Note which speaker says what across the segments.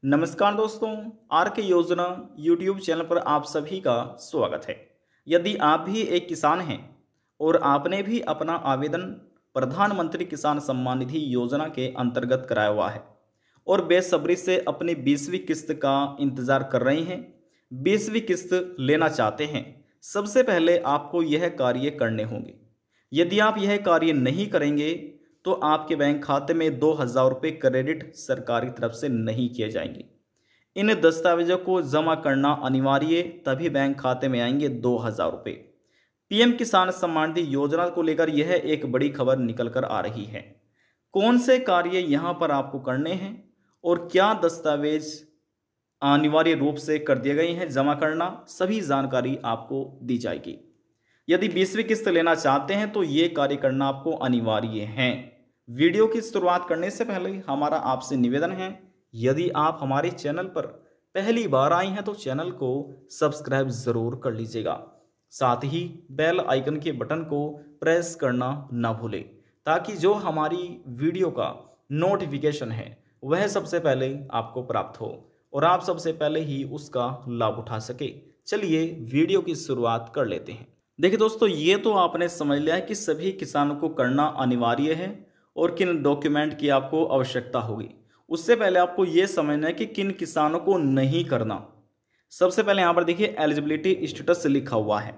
Speaker 1: नमस्कार दोस्तों, आर के योजना यूट्यूब चैनल पर आप सभी का स्वागत है। यदि आप भी एक किसान हैं और आपने भी अपना आवेदन प्रधानमंत्री किसान सम्मान निधि योजना के अंतर्गत कराया हुआ है और बेसब्री से अपनी 20वीं किस्त का इंतजार कर रहे हैं, 20वीं किस्त लेना चाहते हैं, सबसे पहले आपको यह कार्य करने होंगे। यदि आप यह कार्य नहीं करेंगे तो आपके बैंक खाते में 2,000 रुपये क्रेडिट सरकार की तरफ से नहीं किए जाएंगे। इन दस्तावेजों को जमा करना अनिवार्य, तभी बैंक खाते में आएंगे 2,000 रुपये। पीएम किसान सम्मान निधि योजना को लेकर यह एक बड़ी खबर निकल कर आ रही है। कौन से कार्य यहां पर आपको करने हैं और क्या दस्तावेज अनिवार्य रूप से कर दिए गए हैं जमा करना, सभी जानकारी आपको दी जाएगी। यदि 20वीं किस्त लेना चाहते हैं तो ये कार्य करना आपको अनिवार्य है। वीडियो की शुरुआत करने से पहले हमारा आपसे निवेदन है, यदि आप हमारे चैनल पर पहली बार आए हैं तो चैनल को सब्सक्राइब जरूर कर लीजिएगा। साथ ही बेल आइकन के बटन को प्रेस करना ना भूलें, ताकि जो हमारी वीडियो का नोटिफिकेशन है वह सबसे पहले आपको प्राप्त हो और आप सबसे पहले ही उसका लाभ उठा सके। चलिए वीडियो की शुरुआत कर लेते हैं। देखिए दोस्तों, ये तो आपने समझ लिया है कि सभी किसानों को करना अनिवार्य है और किन डॉक्यूमेंट की आपको आवश्यकता होगी। उससे पहले आपको ये समझना है कि किन किसानों को नहीं करना। सबसे पहले यहाँ पर देखिए एलिजिबिलिटी स्टेटस लिखा हुआ है।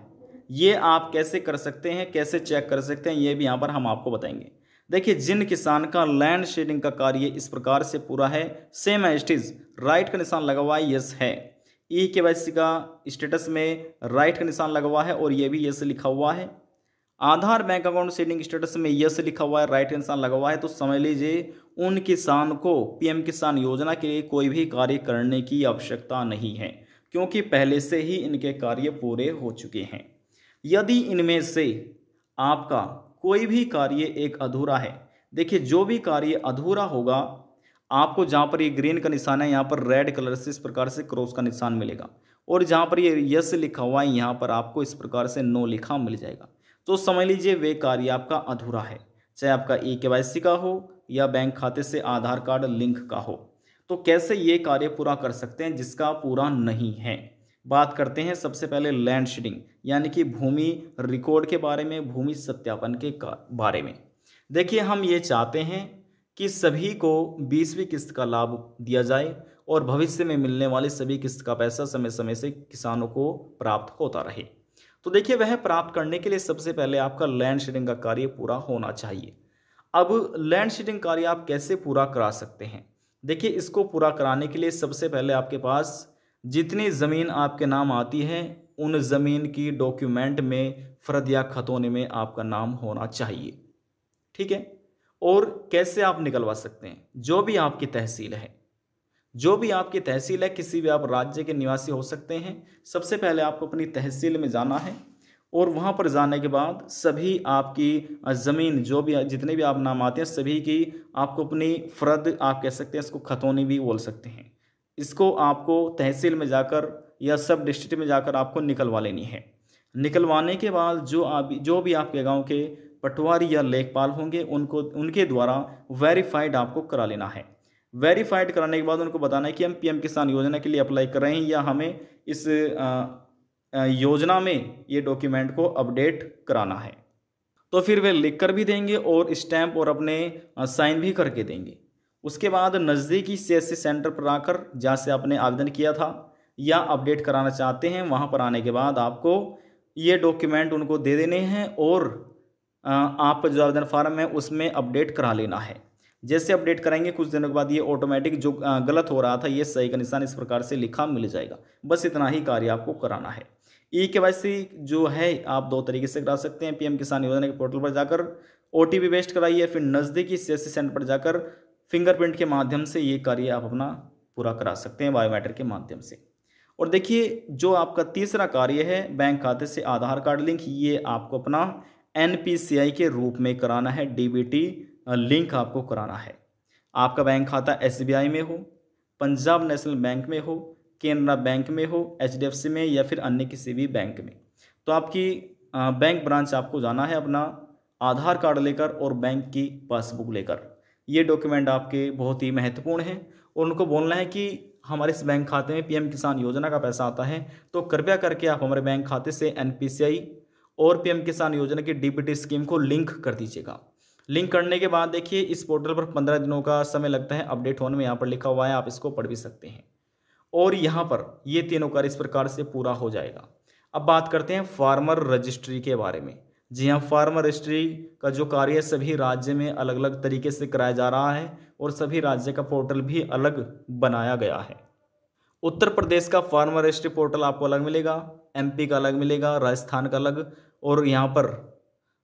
Speaker 1: ये आप कैसे कर सकते हैं, कैसे चेक कर सकते हैं, ये भी यहाँ पर हम आपको बताएंगे। देखिए, जिन किसान का लैंड शेडिंग का कार्य इस प्रकार से पूरा है, same as it is, right का निशान लगा हुआ है, यस है। ई केवाईसी का स्टेटस में राइट का निशान लगा हुआ है और ये भी यस लिखा हुआ है। आधार बैंक अकाउंट शेडिंग स्टेटस में यस लिखा हुआ है, राइट का निशान लगा हुआ है। तो समझ लीजिए उन किसान को पीएम किसान योजना के लिए कोई भी कार्य करने की आवश्यकता नहीं है, क्योंकि पहले से ही इनके कार्य पूरे हो चुके हैं। यदि इनमें से आपका कोई भी कार्य एक अधूरा है, देखिए जो भी कार्य अधूरा होगा आपको जहाँ पर ये ग्रीन का निशान है यहाँ पर रेड कलर से इस प्रकार से क्रॉस का निशान मिलेगा और जहाँ पर ये यस लिखा हुआ है यहाँ पर आपको इस प्रकार से नो लिखा मिल जाएगा। तो समझ लीजिए वे कार्य आपका अधूरा है, चाहे आपका ई केवाईसी का हो या बैंक खाते से आधार कार्ड लिंक का हो। तो कैसे ये कार्य पूरा कर सकते हैं जिसका पूरा नहीं है। बात करते हैं सबसे पहले लैंड शेडिंग यानी कि भूमि रिकॉर्ड के बारे में, भूमि सत्यापन के बारे में। देखिए, हम ये चाहते हैं कि सभी को 20वीं किस्त का लाभ दिया जाए और भविष्य में मिलने वाली सभी किस्त का पैसा समय समय से किसानों को प्राप्त होता रहे। तो देखिए, वह प्राप्त करने के लिए सबसे पहले आपका लैंड शेडिंग का कार्य पूरा होना चाहिए। अब लैंड शेडिंग कार्य आप कैसे पूरा करा सकते हैं। देखिए, इसको पूरा कराने के लिए सबसे पहले आपके पास जितनी ज़मीन आपके नाम आती है उन ज़मीन की डॉक्यूमेंट में फर्द या खतौनी में आपका नाम होना चाहिए। ठीक है। और कैसे आप निकलवा सकते हैं, जो भी आपकी तहसील है, जो भी आपकी तहसील है, किसी भी आप राज्य के निवासी हो सकते हैं। सबसे पहले आपको अपनी तहसील में जाना है और वहाँ पर जाने के बाद सभी आपकी ज़मीन जो भी जितने भी आप नाम आते हैं सभी की आपको अपनी फ़र्द, आप कह सकते हैं इसको खतौनी भी बोल सकते हैं, इसको आपको तहसील में जाकर या सब डिस्ट्रिक्ट में जाकर आपको निकलवा लेनी है। निकलवाने के बाद जो भी आपके गाँव के पटवारी या लेखपाल होंगे उनके द्वारा वेरीफाइड आपको करा लेना है। वेरीफाइड कराने के बाद उनको बताना है कि हम पीएम किसान योजना के लिए अप्लाई कर रहे हैं या हमें इस योजना में ये डॉक्यूमेंट को अपडेट कराना है। तो फिर वे लिख कर भी देंगे और स्टैंप और अपने साइन भी करके देंगे। उसके बाद नज़दीकी सीएससी सेंटर पर आकर, जहाँ से आपने आवेदन किया था या अपडेट कराना चाहते हैं, वहाँ पर आने के बाद आपको ये डॉक्यूमेंट उनको दे देने हैं और आपका जो आवेदन फार्म है उसमें अपडेट करा लेना है। जैसे अपडेट कराएंगे कुछ दिनों के बाद ये ऑटोमेटिक जो गलत हो रहा था ये सही का निशान इस प्रकार से लिखा मिल जाएगा। बस इतना ही कार्य आपको कराना है। ई केवाईसी जो है आप 2 तरीके से करा सकते हैं। पीएम किसान योजना के पोर्टल पर जाकर ओटीपी पेस्ट कराइए, फिर नज़दीकी सीएससी सेंटर पर जाकर फिंगरप्रिंट के माध्यम से ये कार्य आप अपना पूरा करा सकते हैं, बायोमेट्रिक के माध्यम से। और देखिए, जो आपका तीसरा कार्य है बैंक खाते से आधार कार्ड लिंक, ये आपको अपना एनपीसीआई के रूप में कराना है, डीबीटी लिंक आपको कराना है। आपका बैंक खाता एसबीआई में हो, पंजाब नेशनल बैंक में हो, केनरा बैंक में हो, एचडीएफसी में या फिर अन्य किसी भी बैंक में, तो आपकी बैंक ब्रांच आपको जाना है अपना आधार कार्ड लेकर और बैंक की पासबुक लेकर। ये डॉक्यूमेंट आपके बहुत ही महत्वपूर्ण हैं और उनको बोलना है कि हमारे इस बैंक खाते में पीएम किसान योजना का पैसा आता है, तो कृपया करके आप हमारे बैंक खाते से एनपीसीआई और पीएम किसान योजना की डीबीटी स्कीम को लिंक कर दीजिएगा। लिंक करने के बाद देखिए इस पोर्टल पर 15 दिनों का समय लगता है अपडेट होने में, यहाँ पर लिखा हुआ है, आप इसको पढ़ भी सकते हैं। और यहाँ पर ये तीनों कार्य इस प्रकार से पूरा हो जाएगा। अब बात करते हैं फार्मर रजिस्ट्री के बारे में। जी हाँ, फार्मर रजिस्ट्री का जो कार्य है सभी राज्य में अलग अलग तरीके से कराया जा रहा है और सभी राज्य का पोर्टल भी अलग बनाया गया है। उत्तर प्रदेश का फार्मर रजिस्ट्री पोर्टल आपको अलग मिलेगा, एमपी का अलग मिलेगा, राजस्थान का अलग, और यहाँ पर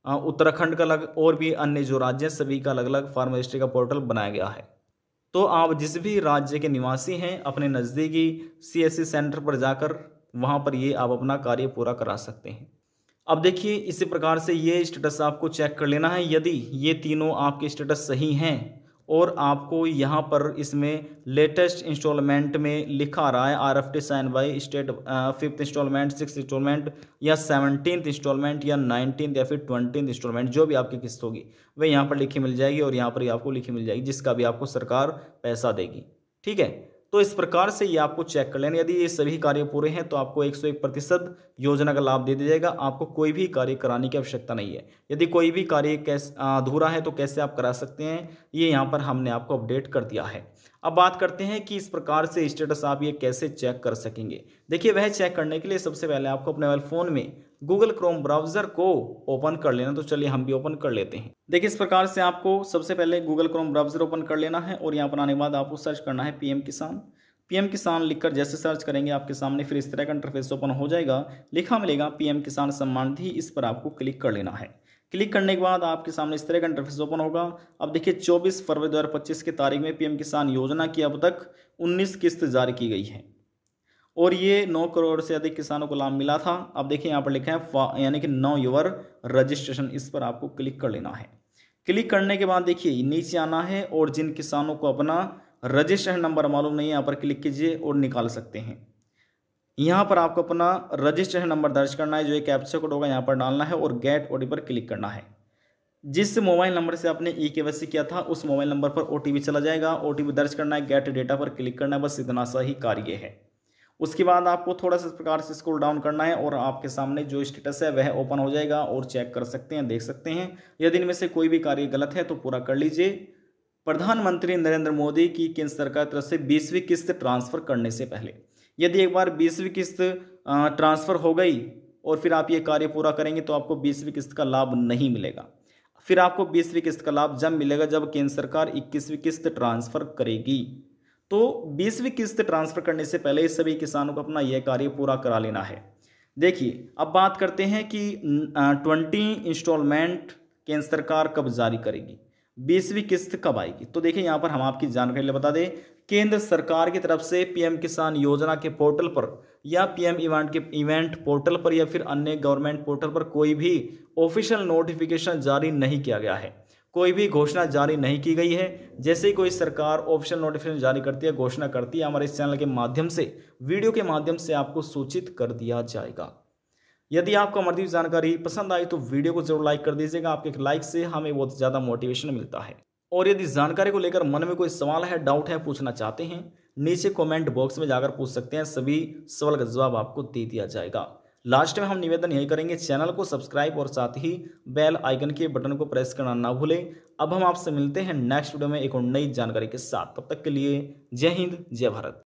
Speaker 1: उत्तराखंड का अलग, और भी अन्य जो राज्य हैं सभी का अलग अलग फार्मर रजिस्ट्री का पोर्टल बनाया गया है। तो आप जिस भी राज्य के निवासी हैं अपने नज़दीकी सीएससी सेंटर पर जाकर वहाँ पर ये आप अपना कार्य पूरा करा सकते हैं। अब देखिए इसी प्रकार से ये स्टेटस आपको चेक कर लेना है। यदि ये तीनों आपके स्टेटस सही हैं और आपको यहाँ पर इसमें लेटेस्ट इंस्टॉलमेंट में लिखा आ रहा है RFT sign by state 5th instalment, 6th instalment या 17th इंस्टॉलमेंट या 19th या फिर 20th इंस्टॉलमेंट, जो भी आपकी किस्त होगी वह यहाँ पर लिखी मिल जाएगी और यहाँ पर आपको लिखी मिल जाएगी जिसका भी आपको सरकार पैसा देगी। ठीक है, तो इस प्रकार से ये आपको चेक कर लेना। यदि ये सभी कार्य पूरे हैं तो आपको 101% योजना का लाभ दे दिया जाएगा। आपको कोई भी कार्य कराने की आवश्यकता नहीं है। यदि कोई भी कार्य कैसे अधूरा है तो कैसे आप करा सकते हैं, ये यहाँ पर हमने आपको अपडेट कर दिया है। अब बात करते हैं कि इस प्रकार से स्टेटस आप ये कैसे चेक कर सकेंगे। देखिए वह चेक करने के लिए सबसे पहले आपको अपने मोबाइल फ़ोन में गूगल क्रोम ब्राउज़र को ओपन कर लेना। तो चलिए हम भी ओपन कर लेते हैं। देखिए इस प्रकार से आपको सबसे पहले गूगल क्रोम ब्राउज़र ओपन कर लेना है और यहाँ पर आने के बाद आपको सर्च करना है पीएम किसान। पीएम किसान लिखकर जैसे सर्च करेंगे आपके सामने फिर इस तरह का इंटरफेस ओपन हो जाएगा। लिखा मिलेगा पीएम किसान सम्मान निधि, इस पर आपको क्लिक कर लेना है। क्लिक करने के बाद आपके सामने इस तरह का इंटरफेस ओपन होगा। अब देखिए 24 फरवरी 2025 की तारीख में पीएम किसान योजना की अब तक 19 किस्त जारी की गई है और ये 9 करोड़ से अधिक किसानों को लाभ मिला था। अब देखिए यहाँ पर लिखा है यानी कि नो योर रजिस्ट्रेशन, इस पर आपको क्लिक कर लेना है। क्लिक करने के बाद देखिए नीचे आना है और जिन किसानों को अपना रजिस्ट्रेशन नंबर मालूम नहीं है यहाँ पर क्लिक कीजिए और निकाल सकते हैं। यहाँ पर आपको अपना रजिस्ट्रेशन नंबर दर्ज करना है, जो एक कैप्चा कोड होगा यहाँ पर डालना है और गेट ओटीपी पर क्लिक करना है। जिस मोबाइल नंबर से आपने ई-केवाईसी किया था उस मोबाइल नंबर पर ओटीपी चला जाएगा। ओटीपी दर्ज करना है, गेट डेटा पर क्लिक करना है, बस इतना सा ही कार्य है। उसके बाद आपको थोड़ा सा इस प्रकार से स्क्रॉल डाउन करना है और आपके सामने जो स्टेटस है वह ओपन हो जाएगा और चेक कर सकते हैं, देख सकते हैं। यदि इनमें से कोई भी कार्य गलत है तो पूरा कर लीजिए। प्रधानमंत्री नरेंद्र मोदी की केंद्र सरकार की तरफ से 20वीं किस्त ट्रांसफर करने से पहले, यदि एक बार 20वीं किस्त ट्रांसफर हो गई और फिर आप ये कार्य पूरा करेंगे तो आपको 20वीं किस्त का लाभ नहीं मिलेगा। फिर आपको 20वीं किस्त का लाभ जब मिलेगा जब केंद्र सरकार 21वीं किस्त ट्रांसफर करेगी। तो 20वीं किस्त ट्रांसफर करने से पहले सभी किसानों को अपना यह कार्य पूरा करा लेना है। देखिए अब बात करते हैं कि 20 इंस्टॉलमेंट केंद्र सरकार कब जारी करेगी, 20वीं किस्त कब आएगी। तो देखिए यहाँ पर हम आपकी जानकारी ले बता दें, केंद्र सरकार की तरफ से पीएम किसान योजना के पोर्टल पर या पीएम इवेंट पोर्टल पर या फिर अन्य गवर्नमेंट पोर्टल पर कोई भी ऑफिशियल नोटिफिकेशन जारी नहीं किया गया है, कोई भी घोषणा जारी नहीं की गई है। जैसे ही कोई सरकार ऑफिशियल नोटिफिकेशन जारी करती है, घोषणा करती है, हमारे इस चैनल के माध्यम से, वीडियो के माध्यम से आपको सूचित कर दिया जाएगा। यदि आपको हमारी जानकारी पसंद आई तो वीडियो को जरूर लाइक कर दीजिएगा। आपके एक लाइक से हमें बहुत ज़्यादा मोटिवेशन मिलता है। और यदि जानकारी को लेकर मन में कोई सवाल है, डाउट है, पूछना चाहते हैं, नीचे कमेंट बॉक्स में जाकर पूछ सकते हैं। सभी सवाल का जवाब आपको दे दिया जाएगा। लास्ट में हम निवेदन यही करेंगे, चैनल को सब्सक्राइब और साथ ही बेल आइकन के बटन को प्रेस करना ना भूलें। अब हम आपसे मिलते हैं नेक्स्ट वीडियो में एक और नई जानकारी के साथ। तब तक के लिए जय हिंद, जय भारत।